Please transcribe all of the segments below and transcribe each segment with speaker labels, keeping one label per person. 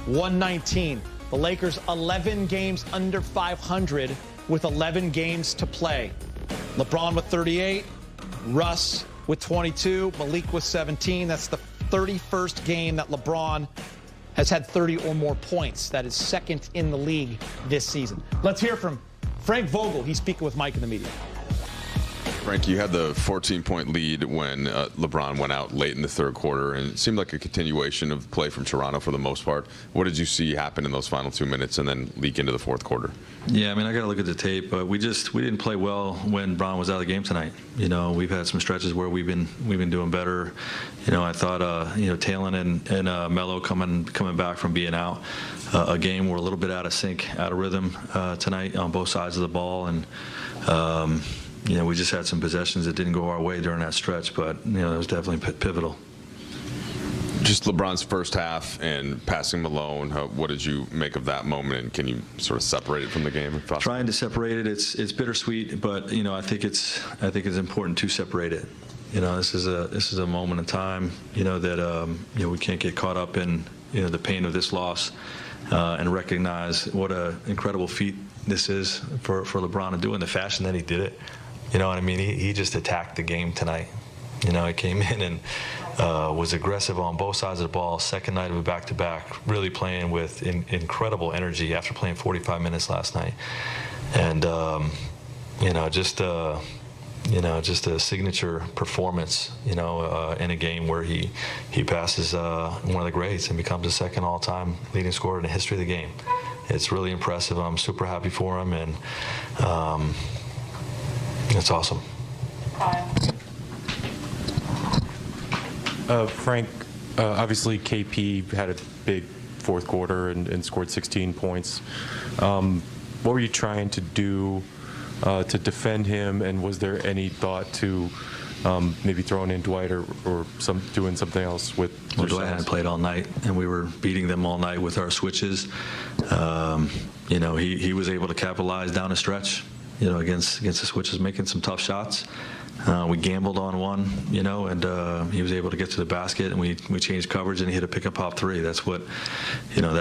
Speaker 1: 119. The Lakers 11 games under 500 with 11 games to play. LeBron with 38, Russ with 22, Malik with 17. That's the 31st game that LeBron has had 30 or more points. That is second in the league this season. Let's hear from Frank Vogel. He's speaking with Mike in the media.
Speaker 2: Frank, you had the 14-point lead when LeBron went out late in the third quarter, and it seemed like a continuation of play from Toronto for the most part. What did you see happen in those final 2 minutes and then leak into the fourth quarter?
Speaker 3: Yeah, I mean, I got to look at the tape, but we didn't play well when Bron was out of the game tonight. You know, we've had some stretches where we've been doing better. You know, I thought Talon and Melo coming back from being out, a game we're a little bit out of sync, out of rhythm tonight on both sides of the ball, and you know, we just had some possessions that didn't go our way during that stretch, but you know, it was definitely pivotal.
Speaker 2: Just LeBron's first half and passing Malone, what did you make of that moment, and can you sort of separate it from the game if possible?
Speaker 3: Trying to separate it, it's bittersweet, but you know, I think it's important to separate it. You know, this is a moment in time, you know, that you know, we can't get caught up in, you know, the pain of this loss, and recognize what an incredible feat this is for LeBron to do in the fashion that he did it. You know what I mean? He just attacked the game tonight. You know, he came in and was aggressive on both sides of the ball. Second night of a back-to-back, really playing with incredible energy after playing 45 minutes last night. And you know, just a signature performance. You know, in a game where he passes one of the greats and becomes the second all-time leading scorer in the history of the game. It's really impressive. I'm super happy for him, and it's awesome.
Speaker 4: Frank, obviously KP had a big fourth quarter and scored 16 points. What were you trying to do to defend him, and was there any thought to maybe throwing in Dwight or doing something else with?
Speaker 3: Well, Dwight hadn't played all night, and we were beating them all night with our switches. You know, he was able to capitalize down a stretch, you know, against the switches, making some tough shots. We gambled on one, you know, and he was able to get to the basket, and we changed coverage, and he hit a pick and pop three. That's what you know,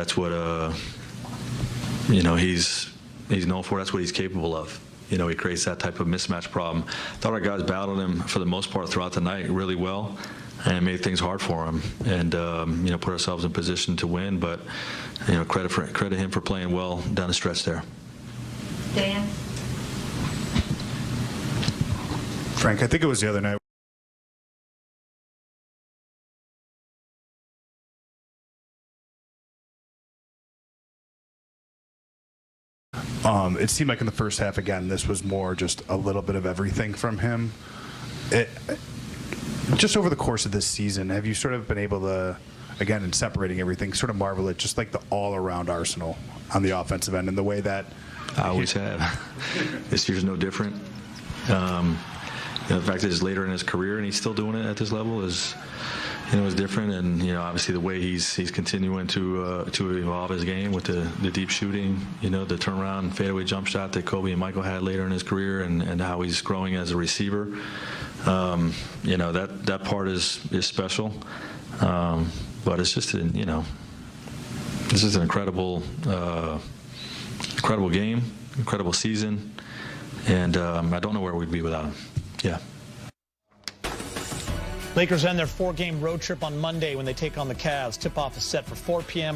Speaker 3: he's known for. That's what he's capable of. You know, he creates that type of mismatch problem. Thought our guys battled him for the most part throughout the night really well, and made things hard for him, and you know, put ourselves in position to win. But you know, credit him for playing well down the stretch there.
Speaker 5: Dan.
Speaker 6: Frank, I think it was the other night. It seemed like in the first half, again, this was more just a little bit of everything from him. Just over the course of this season, have you sort of been able to, again, in separating everything, sort of marvel at just like the all-around arsenal on the offensive end and the way that...
Speaker 3: I always have. This year's no different. You know, the fact that it's later in his career and he's still doing it at this level is, you know, is different. And you know, obviously the way he's continuing to evolve his game with the deep shooting, you know, the turnaround fadeaway jump shot that Kobe and Michael had later in his career, and how he's growing as a receiver. You know, that part is special. But it's just, you know, this is an incredible game, incredible season, and I don't know where we'd be without him. Yeah.
Speaker 1: Lakers end their 4-game road trip on Monday when they take on the Cavs. Tip-off is set for 4 p.m.